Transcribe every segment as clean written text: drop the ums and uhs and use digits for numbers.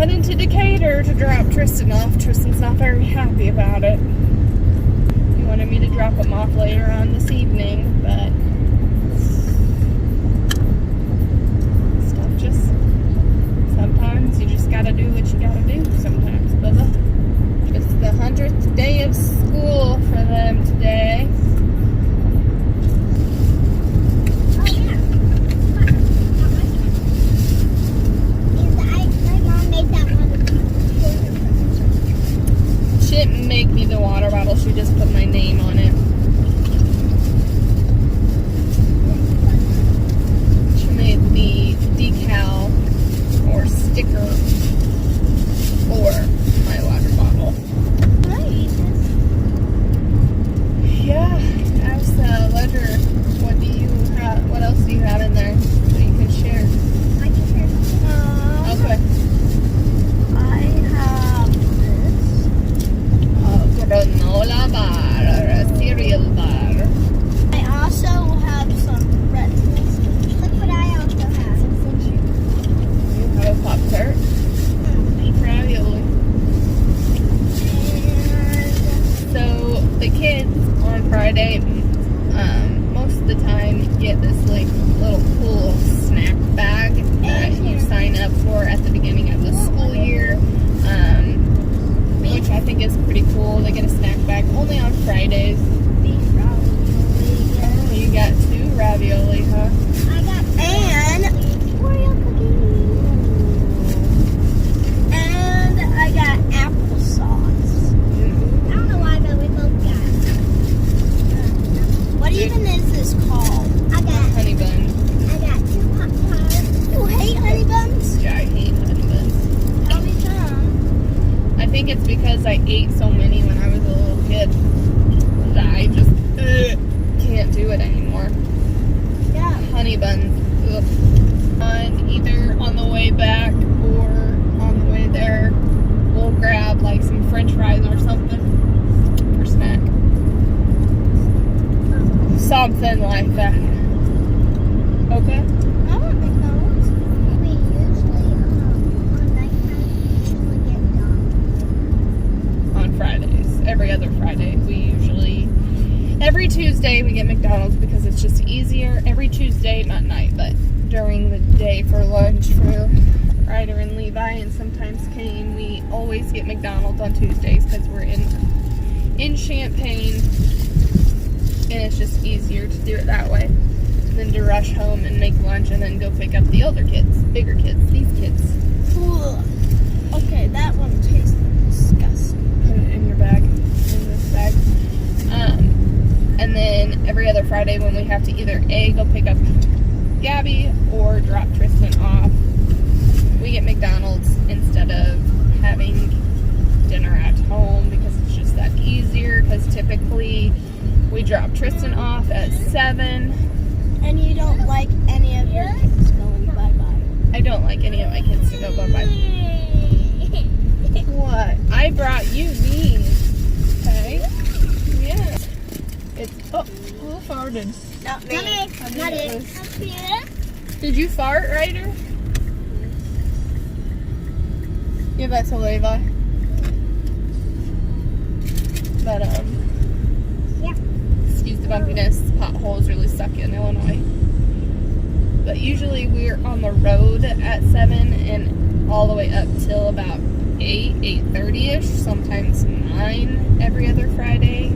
heading to Decatur to drop Tristan off. Tristan's not very happy about it. He wanted me to drop him off later on this evening, but stuff just, sometimes you just gotta do what you gotta do sometimes, Bubba. It's the 100th day of school for them today. She didn't make me the water bottle, she just put my name on it. She made the decal or sticker for my water bottle. Yeah, ask Ledger, what else do you have in there that you can share? I can share something. Okay. I have this. Granola bar, or a cereal bar. I also have some pretzels. Look what I also have. You have a Pop-Tart. Beef ravioli. So the kids on Friday, most of the time get this like little cool snack bag that you sign up for at the beginning of the school year, which I think is pretty cool. They get a snack bag only on Fridays. Beef ravioli. Oh, you got 2 ravioli, huh? I got and Oreo cookies. And I got applesauce. I don't know why, but we both got. What even is this called? I got Honey bun. I got 2 Pop-Tarts. You hate honey buns? Yeah, I hate honey buns. Tell me some. I think it's because I ate so many when I was a little kid that I just can't do it anymore. Yeah. Honey buns. Ugh. Either on the way back or on the way there, we'll grab like some French fries or something for snack. Something like that. Okay? I want McDonald's. We usually, on nighttime, we usually get McDonald's. On Fridays. Every other Friday. Every Tuesday we get McDonald's because it's just easier. Every Tuesday, not night, but during the day for lunch for Ryder and Levi and sometimes Kane, we always get McDonald's on Tuesdays because we're in Champaign and it's just easier to do it that way than to rush home and make lunch and then go pick up the older kids, bigger kids, these kids. Ugh. Okay, that one tastes disgusting. Put it in your bag, in this bag. And then every other Friday when we have to either A, go pick up Gabby or drop Tristan off, we get McDonald's instead of having dinner at home because it's just that easier, because typically we drop Tristan off at 7. And you don't like any of your kids going bye-bye. I don't like any of my kids to go bye-bye. What? I brought you these. Okay? Yeah. It's, oh, who farted? Not me. Not it. Did you fart, Ryder? Give that to Levi. But, yeah. Excuse the bumpiness. Potholes really suck in Illinois. But usually we're on the road at 7 and all the way up till about 8:30ish, sometimes 9 every other Friday.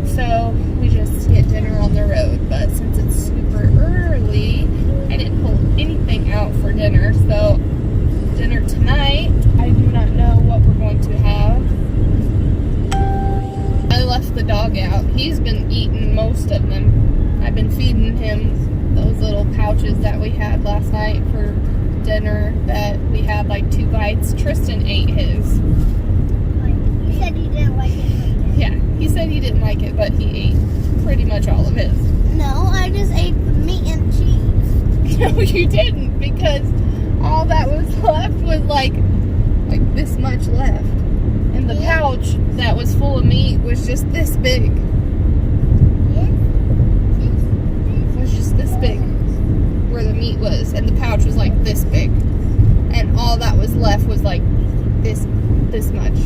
So we just get dinner on the road. But since it's super early, I didn't pull anything out for dinner. So dinner tonight, I do not know what we're going to have. I left the dog out. He's been eating most of them. I've been feeding him those little pouches that we had last night for dinner that we had like 2 bites. Tristan ate his. You said you didn't like it. Yeah, he said he didn't like it, but he ate pretty much all of his. No, I just ate the meat and cheese. No, you didn't, because all that was left was like this much left. And the pouch that was full of meat was just this big. It was just this big where the meat was, and the pouch was like this big. And all that was left was like this much.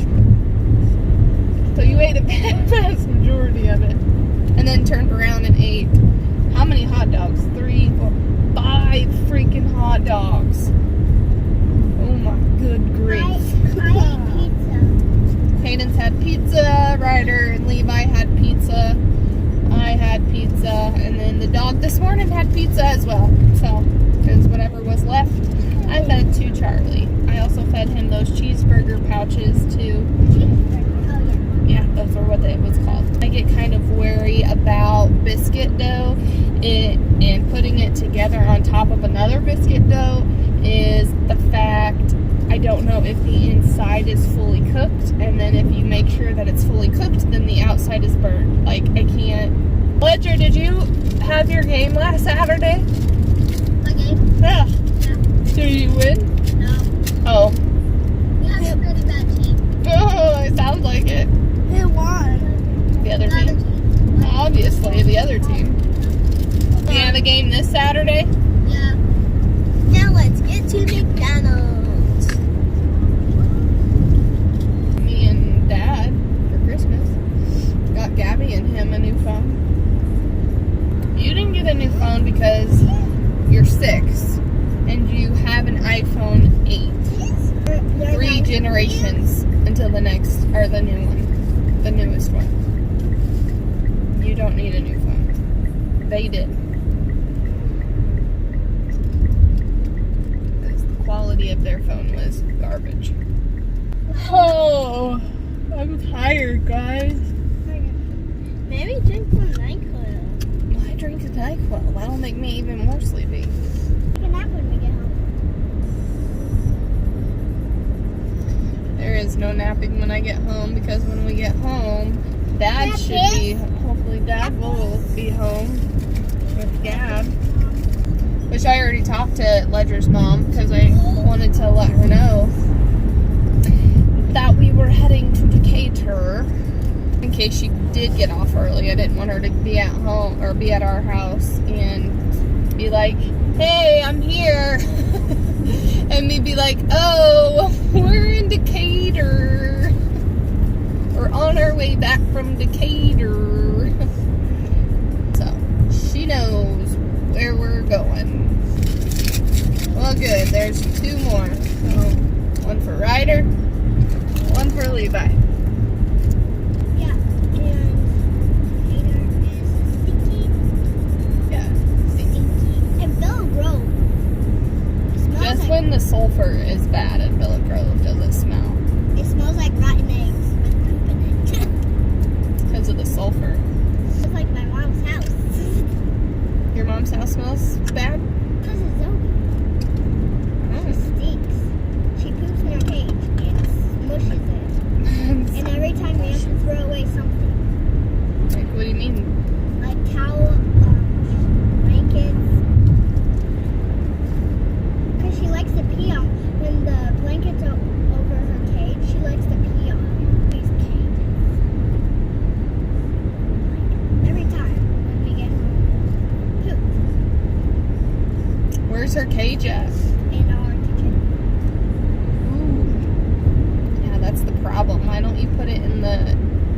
So you ate a vast majority of it. And then turned around and ate how many hot dogs? 3, 4, 5 freaking hot dogs. Oh my good grief. I ate pizza. Hayden's had pizza, Ryder and Levi had pizza. I had pizza, and then the dog this morning had pizza as well. So, because whatever was left, I fed to Charlie. I also fed him those cheeseburger pouches too. Cheeseburger, oh yeah. Yeah, those are what it was called. I get kind of wary about biscuit dough and putting it together on top of another biscuit dough is the fact I don't know if the inside is fully cooked, and then if you make sure that it's fully cooked, then the outside is burnt. Like, I can't. Ledger, did you have your game last Saturday? My game? Yeah. Yeah. Did you win? No. Oh. We have a pretty bad team. Oh, it sounds like it. Who won? The other team. Obviously, the other team. We have a game this Saturday? Yeah. Now let's get to McDonald's. Me and Dad, for Christmas, got Gabby and him a new phone. You didn't get a new phone because you're 6 and you have an iPhone 8. 3 generations until the next, or the new one, the newest one. You don't need a new phone. They did. Because the quality of their phone was garbage. Oh, I'm tired, guys. Maybe drink some NyQuil. I drink a NyQuil. That'll make me even more sleepy. Take a nap when we get home. There is no napping when I get home because when we get home, Dad should be, hopefully Dad will be home with Gab. Which I already talked to Ledger's mom because I wanted to let her know that we were heading to Decatur in case she did get off early. I didn't want her to be at home or be at our house and be like, hey, I'm here. And me be like, oh, we're in Decatur. We're on our way back from Decatur. So, she knows where we're going. Well, good. There's 2 more. So, one for Ryder, one for Levi. Yeah, and Peter is sticky. Yeah. Stinky. And Bella Grove. It smells Just like, when the sulfur is bad in Villa Grove does it smell. it smells like rotten eggs with poop in it. Because of the sulfur. It's like my mom's house. Your mom's house smells bad? Because of Zoe. She stinks. She poops in her cage and smushes it. And every time we have to throw away something. Like, what do you mean? Like towel, blankets. Because she likes to pee on. When the blankets are over her cage, she likes to pee on these cages. Like, every time when we get home. Poop. Where's her cage at? In our kitchen. Ooh. Yeah, that's the problem. Why don't you put it in the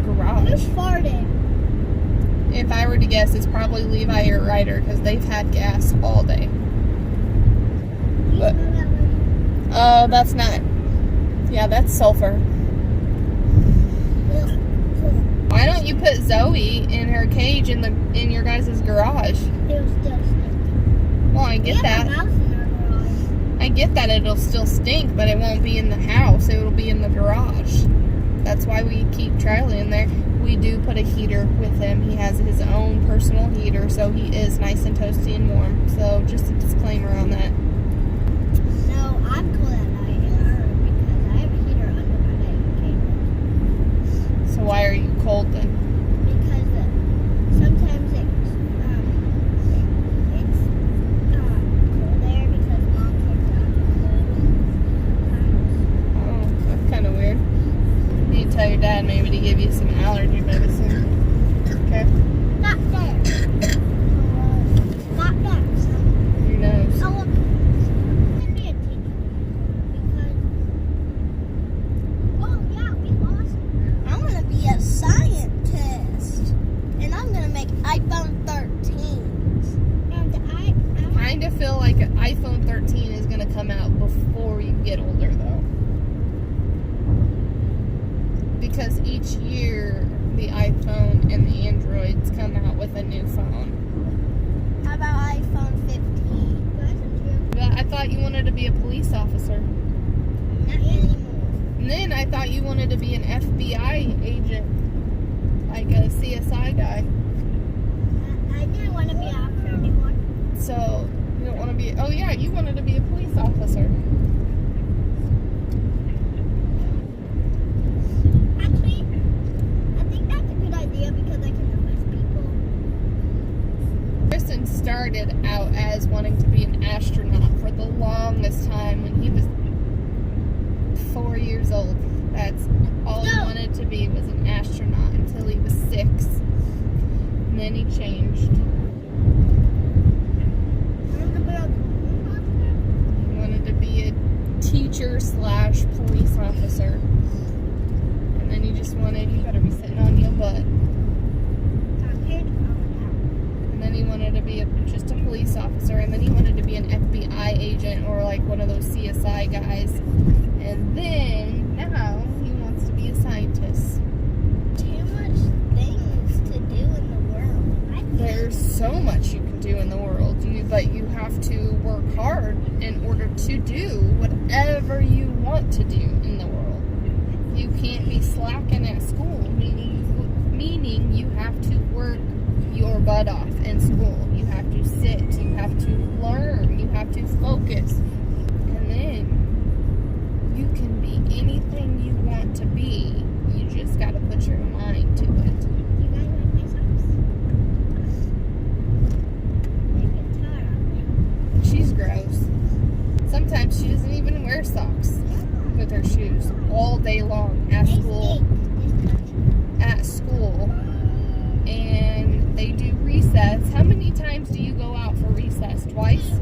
Who garage? farted? If I were to guess, it's probably Levi or Ryder because they've had gas all day. You But- smell that way? Oh, that's not. Yeah, that's sulfur. Ugh. Why don't you put Zoe in her cage in your guys' garage? It'll still stink. Well, I get We have that. a mouse in our garage. I get that it'll still stink, but it won't be in the house. It will be in the garage. That's why we keep Charlie in there. We do put a heater with him. He has his own personal heater, so he is nice and toasty and warm. So just a disclaimer on that. No, I'm cold at night in our room because I have a heater under my bed. Okay? So why are you cold then? Because sometimes it's cold there because mom takes out the Oh, that's kind of weird. You need to tell your dad maybe to give you some allergy medicine. Okay? Not there. Not there. Your nose. Oh, look. Send me a ticket. because each year the iPhone and the Androids come out with a new phone. How about iPhone 15? But I thought you wanted to be a police officer. Not anymore. And then I thought you wanted to be an FBI agent, like a CSI guy. I didn't want to be an actor anymore. So you don't want to be? Oh yeah, you wanted to be a police officer. Actually, I think that's a good idea because I can arrest people. Tristan started out as wanting to be an astronaut for the longest time when he was 4 years old. That's all he wanted to be, was an astronaut, until he was 6. And then he changed. He wanted to be a teacher / police officer. And then he just wanted, you better be sitting on your butt. And then he wanted to be just a police officer. And then he wanted to be an FBI agent or like one of those CSI guys. And then now he wants to be a scientist. Too much things to do in the world. There's so much you can do in the world, but you have to work hard in order to do whatever you want to do in the world. You can't be slacking at school, meaning you have to work your butt off in school. You have to sit, you have to learn, you have to focus. And then you can be anything you want to be. You just got to put your mind to it. You guys like my socks? They get tired on me. She's gross. Sometimes she doesn't even wear socks with her shoes all day long at school. And they do recess. How many times do you go out for recess? Twice?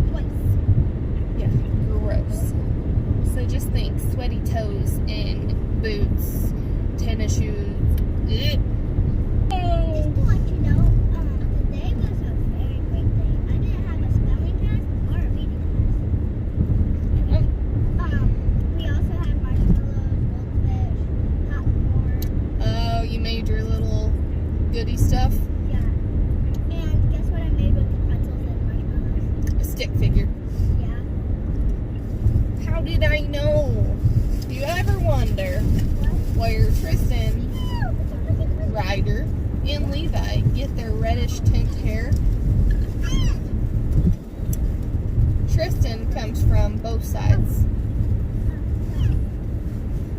Yeah, gross. So just think, sweaty toes in boots, tennis shoes. Ugh. Just to let you know, today was a very great day. I didn't have a spelling test or a reading test. We also had marshmallows, goldfish, popcorn. Oh, you made your little goodie stuff? Yeah. And guess what I made with the pretzels and marshmallows? A stick figure. Yeah. How did I know? Do you ever wonder where Tristan, Ryder, and Levi get their reddish tint hair? Tristan comes from both sides,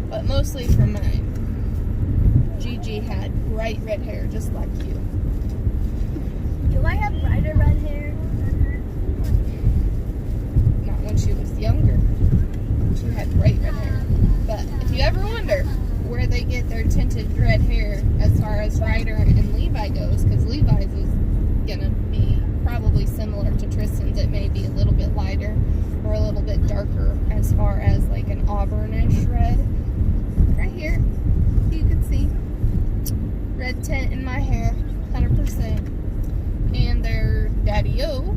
but mostly from mine. Gigi had bright red hair, just like you. Do I have brighter red hair than Not when she was younger. She had bright red hair. But if you ever wonder where they get their tinted red hair as far as Ryder and Levi goes, because Levi's is going to be probably similar to Tristan's. It may be a little bit lighter or a little bit darker as far as like an auburnish red. Right here, you can see red tint in my hair, 100%. And their daddy-o,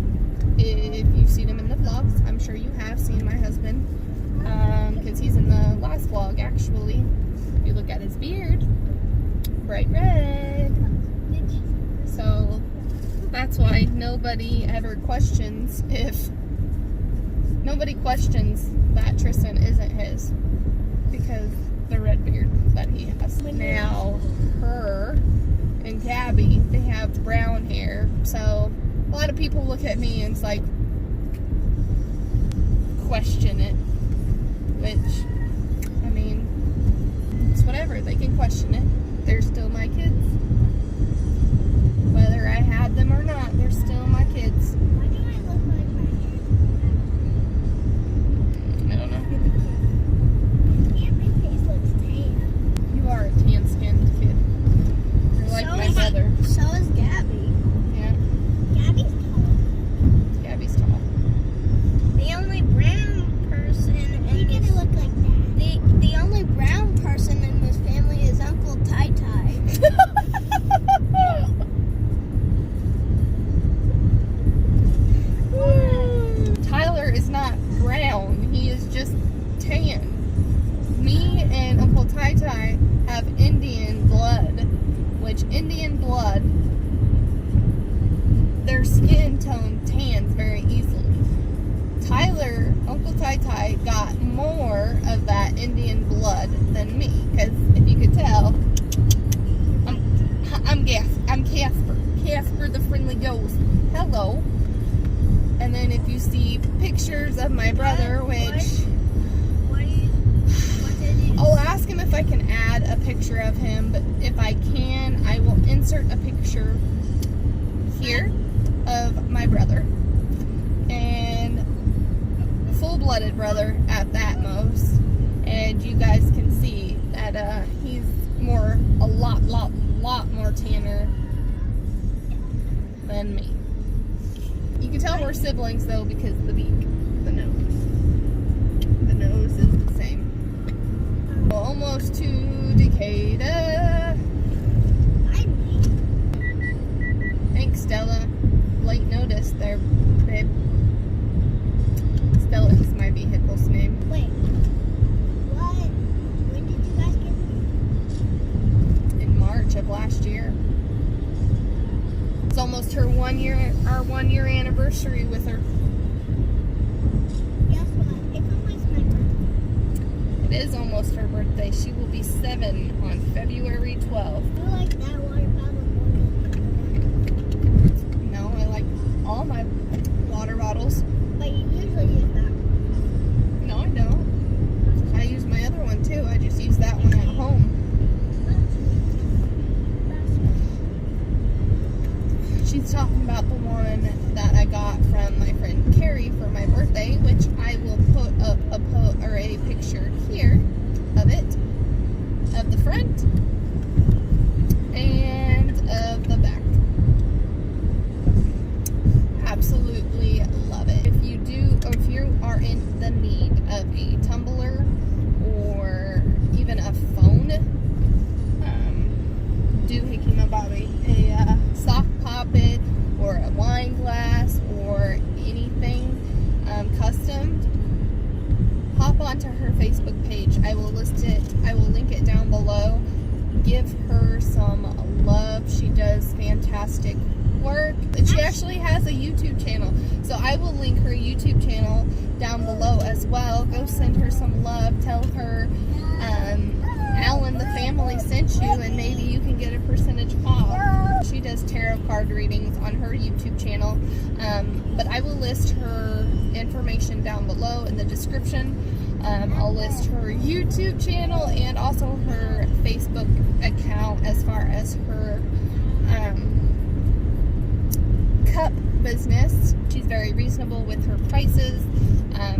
if you've seen him in the vlogs, I'm sure you have seen my husband, because he's in the last vlog actually. If you look at his beard, bright red. So that's why nobody questions that Tristan isn't his, because the red beard that he has. Now her and Gabby, they have brown hair, so a lot of people look at me and it's like question it, which I mean, it's whatever, they can question it. They're still my kids, whether I had them or not. They're still my kids. Why do I look like my hair? I don't know. And my face looks tan. You are a tan-skinned kid. You're like my brother. So is Gabby. Yeah, Gabby's tall. Gabby's tall. The only brown person in this, look like that. The only brown person in this family is Uncle Tai Tai. Tyler is not brown. He is just tan. Me and Uncle Tai Tai have Indian Indian blood, their skin tone tans very easily. Tyler, Uncle Tai Tai, got more of that Indian blood than me, because if you could tell, I'm Casper. Casper the friendly ghost. Hello. And then if you see pictures of my brother, which I'll ask him if I can add a picture of him, but if I can, I will insert a picture here of my brother. And full-blooded brother at that most. And you guys can see that he's a lot more tanner than me. You can tell we're siblings though because of the beak, the nose. The nose is the same. Well, almost to Decatur. Thanks, Stella. Late notice there, babe. Stella is my vehicle's name. Wait. What? When did you guys get married? In March of last year. It's almost our 1 year anniversary with her. Guess what? It's almost my birthday. It is almost her birthday. She will be 7 on February 12th. You like that water bottle more than No, I like all my water bottles. But you usually use that one. No, I don't. I use my other one too. I just use that one at home. She's talking about the one that I got from my friend Carrie for my birthday, which I will put up a picture here of it, of the front and of the back. Absolutely love it. If you are in the need of a tumbler or even a phone, do Hikima Bobby a sock poppet or a wine glass or anything custom, hop onto her Facebook page. I will link it down below. Give her some love. She does fantastic work. And she actually has a YouTube channel, so I will link her YouTube channel down below as well. Go send her some love. Tell her Alan the family sent you, and maybe you can get a percentage off. She does tarot card readings on her YouTube channel, but I will list her information down below in the description. I'll list her YouTube channel and also her Facebook account as far as her cup business. She's very reasonable with her prices.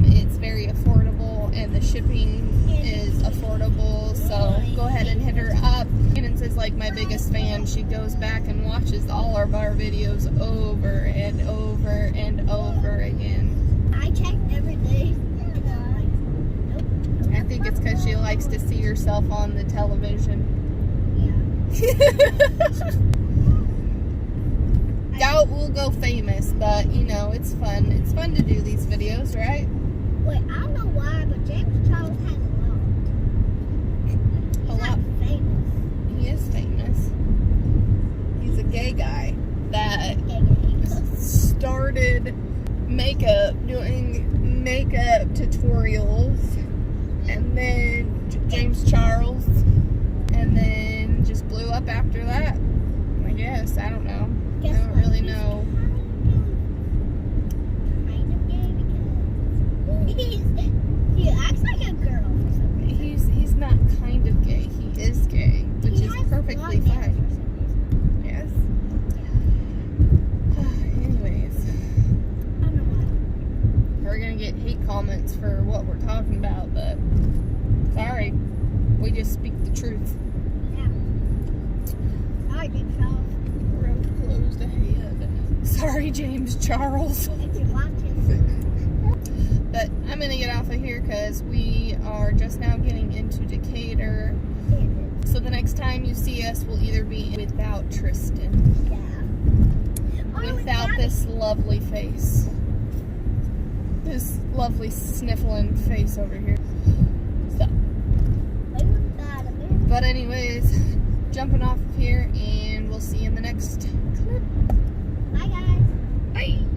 It's very affordable, and the shipping is affordable, so go ahead and hit her up. Shannon says, like my biggest fan, she goes back and watches all of our videos over and over and over again. I check every day, and I'm like, nope. I think it's because she likes to see herself on the television. Yeah. Doubt we'll go famous, but you know, it's fun. It's fun to do these videos, right? Wait, I don't know why, but James Charles has a lot. He's not famous. He is famous. He's a gay guy that Gay. started doing makeup tutorials, and then James Charles, and then just blew up after that. I guess. I don't know. I don't really know. Kind of gay because he acts like a girl for some reason. He's not kind of gay. He is gay, which He is has perfectly blonde hair fine. for some reason. Yes. Anyways, I don't know why. we're gonna get hate comments for what we're talking about, but sorry, we just speak the truth. Yeah. Alright, James Charles. Road closed ahead. Sorry, James Charles. If you want to. But I'm gonna get off of here because we are just now getting into Decatur. So the next time you see us, we'll either be without Tristan, Yeah. without this lovely face, this lovely sniffling face over here. So, but anyways, jumping off of here, and we'll will see you in the next clip. Bye, guys. Bye.